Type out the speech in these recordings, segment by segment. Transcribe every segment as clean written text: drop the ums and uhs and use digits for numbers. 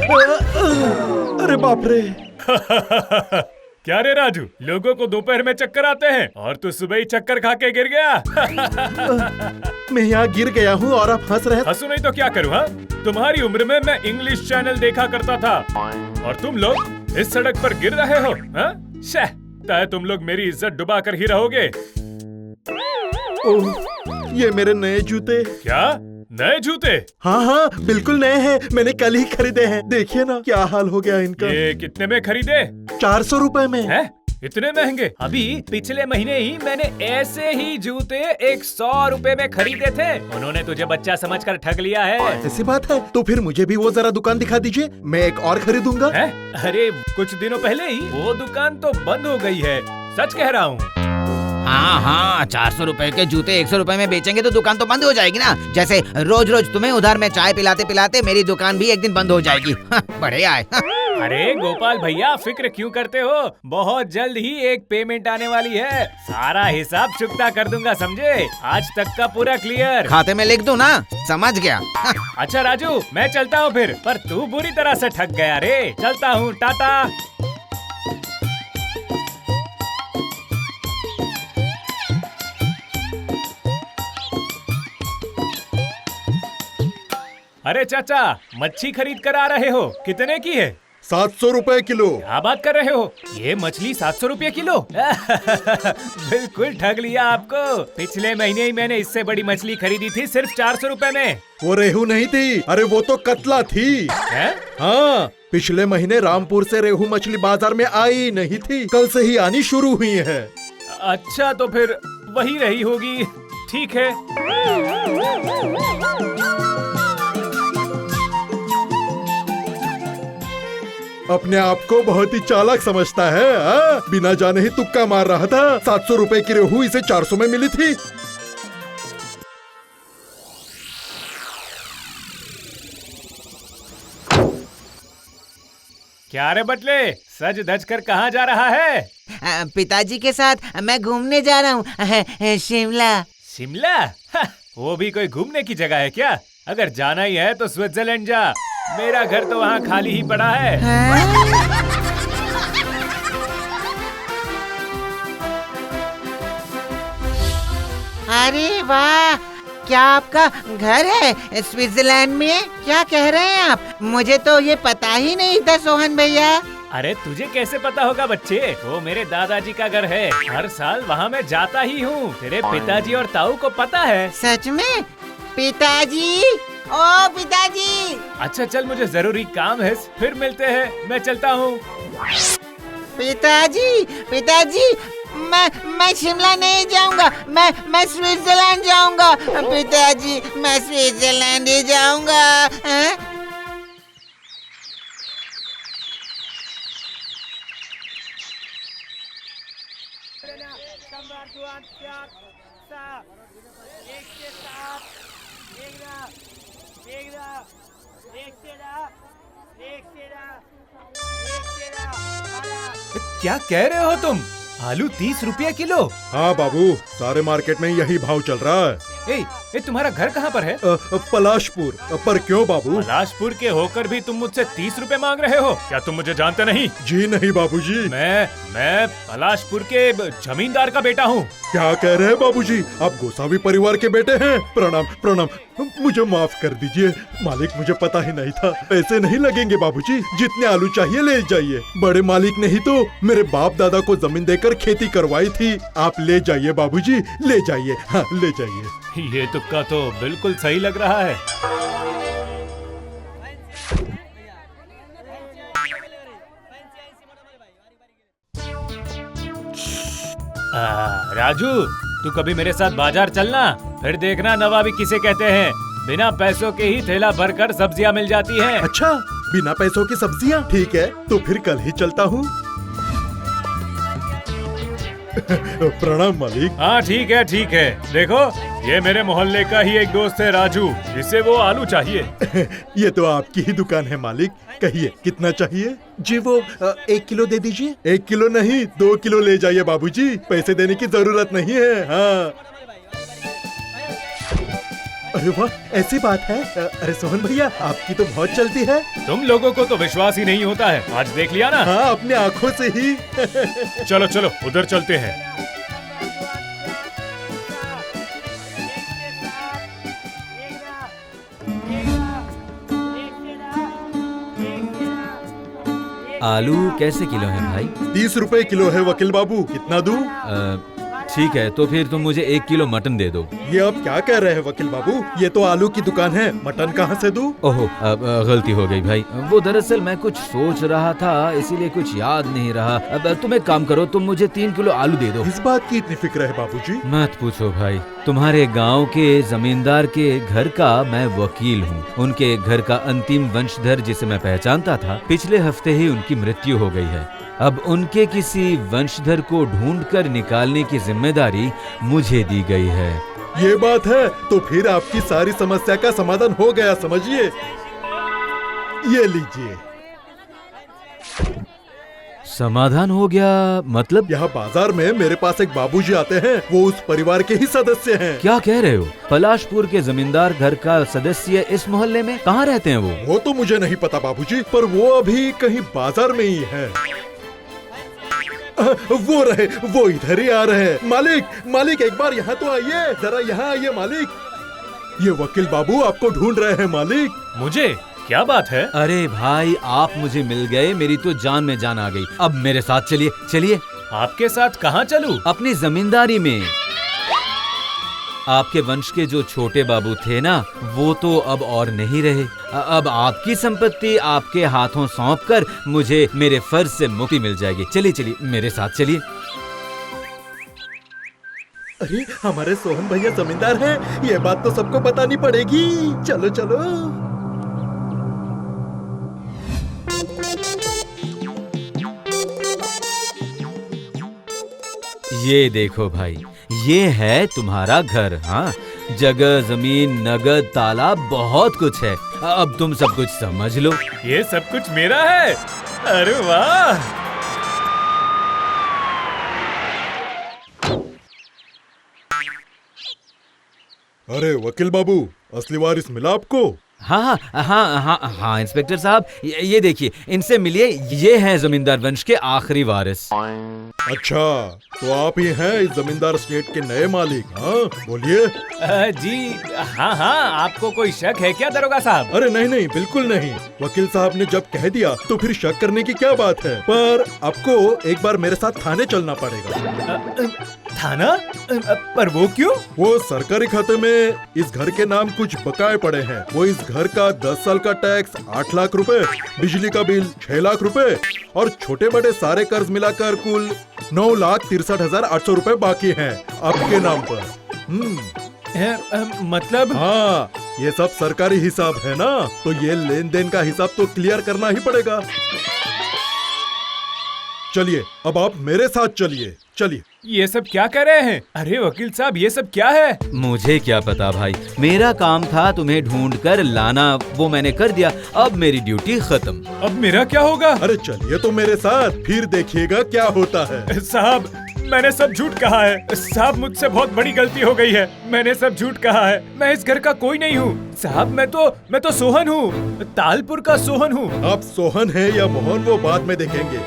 अरे बाप रे। क्या रे राजू, लोगों को दोपहर में चक्कर आते हैं और तू सुबह ही चक्कर खा के गिर गया। मैं यहाँ गिर गया हूँ और आप हंस रहे हैं। हंसू नहीं तो क्या करूँ? हाँ, तुम्हारी उम्र में मैं इंग्लिश चैनल देखा करता था और तुम लोग इस सड़क पर गिर रहे हो। हाँ, शायद तुम लोग मेरी इज्जत डुबा कर ही रहोगे। ओह, ये मेरे नए जूते। क्या नए जूते? हाँ हाँ बिल्कुल नए हैं, मैंने कल ही खरीदे हैं। देखिए ना क्या हाल हो गया इनका। ये कितने में खरीदे? 400 रुपए में। है? इतने महंगे? अभी पिछले महीने ही मैंने ऐसे ही जूते 100 रुपए में खरीदे थे। उन्होंने तुझे बच्चा समझकर ठग लिया है। ऐसी बात है तो फिर मुझे भी वो जरा दुकान दिखा दीजिए, मैं एक और खरीदूंगा। है? अरे कुछ दिनों पहले ही वो दुकान तो बंद हो गई है, सच कह रहा हूँ। हाँ, 400 रुपए के जूते 100 रुपए में बेचेंगे तो दुकान तो बंद हो जाएगी ना। जैसे रोज रोज तुम्हें उधार में चाय पिलाते पिलाते मेरी दुकान भी एक दिन बंद हो जाएगी। बड़े आए। अरे गोपाल भैया, फिक्र क्यों करते हो? बहुत जल्द ही एक पेमेंट आने वाली है, सारा हिसाब चुकता कर दूंगा, समझे? आज तक का पूरा क्लियर। खाते में लिख दूं ना, समझ गया। अच्छा राजू, मैं चलता हूँ फिर, पर तू बुरी तरह से ठग गया रे। चलता हूँ, टाटा। अरे चाचा, मच्छी खरीद कर आ रहे हो, कितने की है? 700 रुपए किलो। क्या बात कर रहे हो? ये मछली 700 रुपये किलो? बिल्कुल ठग लिया आपको। पिछले महीने ही मैंने इससे बड़ी मछली खरीदी थी सिर्फ 400 रुपए में। वो रेहू नहीं थी, अरे वो तो कतला थी। है? हाँ, पिछले महीने रामपुर से रेहू मछली बाजार में आई नहीं थी, कल से ही आनी शुरू हुई है। अच्छा तो फिर वही रही होगी, ठीक है। अपने आप को बहुत ही चालाक समझता है। बिना जाने ही तुक्का मार रहा था। 700 रुपए की रेहू इसे 400 में मिली थी। क्या रे बटले, सज धज कर कहाँ जा रहा है? पिताजी के साथ मैं घूमने जा रहा हूँ, शिमला। शिमला? वो भी कोई घूमने की जगह है क्या? अगर जाना ही है तो स्विट्जरलैंड जा, मेरा घर तो वहाँ खाली ही पड़ा है। अरे वाह, क्या आपका घर है स्विट्जरलैंड में? क्या कह रहे हैं आप? मुझे तो ये पता ही नहीं था सोहन भैया। अरे तुझे कैसे पता होगा बच्चे, वो मेरे दादाजी का घर है। हर साल वहाँ मैं जाता ही हूँ। तेरे पिताजी और ताऊ को पता है? सच में? पिताजी, ओ पिताजी। अच्छा चल, मुझे जरूरी काम है, फिर मिलते हैं, मैं चलता हूँ। पिताजी, पिताजी, मैं शिमला नहीं जाऊंगा, मैं स्विट्जरलैंड जाऊंगा। पिताजी, मैं स्विट्जरलैंड ही जाऊंगा। क्या कह रहे हो तुम? आलू 30 रुपया किलो? हाँ बाबू, सारे मार्केट में यही भाव चल रहा है। ए, तुम्हारा घर कहाँ पर है? पलाशपुर। पर क्यों बाबू? पलाशपुर के होकर भी तुम मुझसे 30 रुपए मांग रहे हो? क्या तुम मुझे जानते नहीं? जी नहीं बाबूजी। मैं पलाशपुर के जमींदार का बेटा हूँ। क्या कह रहे हैं बाबूजी? आप गोसावी परिवार के बेटे हैं? प्रणाम प्रणाम, मुझे माफ कर दीजिए मालिक, मुझे पता ही नहीं था। पैसे नहीं लगेंगे बाबूजी, जितने आलू चाहिए ले जाइए। बड़े मालिक ने ही तो मेरे बाप दादा को जमीन देकर खेती करवाई थी। आप ले जाइए बाबूजी, ले जाइए। हाँ ले जाइए। ये तुक्का तो बिल्कुल सही लग रहा है। राजू, तू कभी मेरे साथ बाजार चलना, फिर देखना नवाबी किसे कहते हैं। बिना पैसों के ही थैला भरकर सब्जियां मिल जाती हैं। अच्छा, बिना पैसों की सब्जियां? ठीक है, तो फिर कल ही चलता हूँ। प्रणाम मालिक। हाँ ठीक है ठीक है। देखो, ये मेरे मोहल्ले का ही एक दोस्त है राजू, जिसे वो आलू चाहिए। ये तो आपकी ही दुकान है मालिक, कहिए कितना चाहिए? जी वो 1 किलो दे दीजिए। 1 किलो नहीं, 2 किलो ले जाइए बाबूजी, पैसे देने की जरूरत नहीं है। हाँ अरे वाह, ऐसी बात है। अरे सोहन भैया, आपकी तो बहुत चलती है। तुम लोगों को तो विश्वास ही नहीं होता है, आज देख लिया ना। हाँ, अपने आँखों से ही। चलो चलो उधर चलते हैं। आलू कैसे किलो है भाई? 30 रुपए किलो है वकील बाबू, कितना दूं? ठीक है, तो फिर तुम मुझे 1 किलो मटन दे दो। ये आप क्या कह रहे हैं वकील बाबू? ये तो आलू की दुकान है, मटन कहाँ से दूं? ओहो, अब गलती हो गई भाई। वो दरअसल मैं कुछ सोच रहा था, इसीलिए कुछ याद नहीं रहा। अब तुम एक काम करो, तुम मुझे 3 किलो आलू दे दो। इस बात की इतनी फिक्र है बाबूजी? मत पूछो भाई, तुम्हारे गांव के जमींदार के घर का मैं वकील हूँ। उनके घर का अंतिम वंशधर जिसे मैं पहचानता था, पिछले हफ्ते ही उनकी मृत्यु हो गई है। अब उनके किसी वंशधर को ढूंढकर निकालने की जिम्मेदारी मुझे दी गई है। ये बात है, तो फिर आपकी सारी समस्या का समाधान हो गया समझिए। ये लीजिए। समाधान हो गया मतलब? यहाँ बाजार में मेरे पास एक बाबूजी आते हैं, वो उस परिवार के ही सदस्य हैं। क्या कह रहे हो? पलाशपुर के जमींदार घर का सदस्य इस मोहल्ले में? कहाँ रहते हैं वो? वो तो मुझे नहीं पता बाबूजी, पर वो अभी कहीं बाजार में ही है। वो रहे, वो इधर ही आ रहे हैं। मालिक, मालिक एक बार यहाँ तो आइए, जरा यहाँ आइए मालिक। ये वकील बाबू आपको ढूंढ रहे हैं मालिक। मुझे? क्या बात है? अरे भाई, आप मुझे मिल गए, मेरी तो जान में जान आ गई। अब मेरे साथ चलिए। चलिए। आपके साथ कहाँ चलूं? अपनी जमींदारी में। आपके वंश के जो छोटे बाबू थे ना, वो तो अब और नहीं रहे। अब आपकी संपत्ति आपके हाथों सौंपकर मुझे मेरे फर्ज से मुक्ति मिल जाएगी। चलिए चलिए, मेरे साथ चलिए। अरे हमारे सोहन भैया जमींदार हैं, ये बात तो सबको बतानी पड़ेगी। चलो चलो। ये देखो भाई, ये है तुम्हारा घर। हाँ, जगह, जमीन, नगद, तालाब, बहुत कुछ है। अब तुम सब कुछ समझ लो। ये सब कुछ मेरा है? अरे वाह! अरे वकील बाबू, असली वारिस मिला आपको? हाँ हाँ हाँ हाँ हाँ इंस्पेक्टर साहब, ये देखिए, इनसे मिलिए। ये हैं जमींदार वंश के आखिरी वारिस। अच्छा, तो आप ही हैं इस जमींदार स्टेट के नए मालिक? हाँ बोलिए। जी हाँ हाँ, आपको कोई शक है क्या दरोगा साहब? अरे नहीं नहीं, बिल्कुल नहीं। वकील साहब ने जब कह दिया तो फिर शक करने की क्या बात है। पर आपको एक बार मेरे साथ थाने चलना पड़ेगा। थाना? पर वो क्यों? वो सरकारी खाते में इस घर के नाम कुछ बकाए पड़े हैं। वो इस घर का 10 साल का टैक्स 8 लाख रुपए, बिजली का बिल 6 लाख रुपए और छोटे बड़े सारे कर्ज मिलाकर कुल 9,63,800 रुपए बाकी हैं आपके नाम पर। मतलब? हाँ, ये सब सरकारी हिसाब है ना, तो ये लेन देन का हिसाब तो क्लियर करना ही पड़ेगा। चलिए, अब आप मेरे साथ चलिए। चलिए। ये सब क्या कर रहे हैं? अरे वकील साहब, ये सब क्या है? मुझे क्या पता भाई, मेरा काम था तुम्हें ढूंढ कर लाना, वो मैंने कर दिया। अब मेरी ड्यूटी खत्म। अब मेरा क्या होगा? अरे चलिए तो मेरे साथ, फिर देखिएगा क्या होता है। साहब, मैंने सब झूठ कहा है। साहब, मुझसे बहुत बड़ी गलती हो गई है। मैंने सब झूठ कहा है। मैं इस घर का कोई नहीं हूँ। साहब, मैं तो सोहन हूँ, तालपुर का सोहन हूँ। आप सोहन हैं या मोहन, वो बाद में देखेंगे।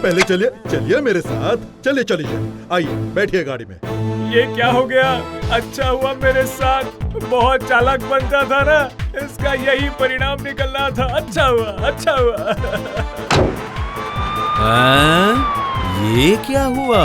पहले चलिए, चलिए मेरे साथ। चलिए चलिए, आइए बैठिए गाड़ी में। ये क्या हो गया? अच्छा हुआ मेरे साथ बहुत चालाक बनता था ना, इसका यही परिणाम निकलना था। अच्छा हुआ, अच्छा हुआ। ये क्या हुआ?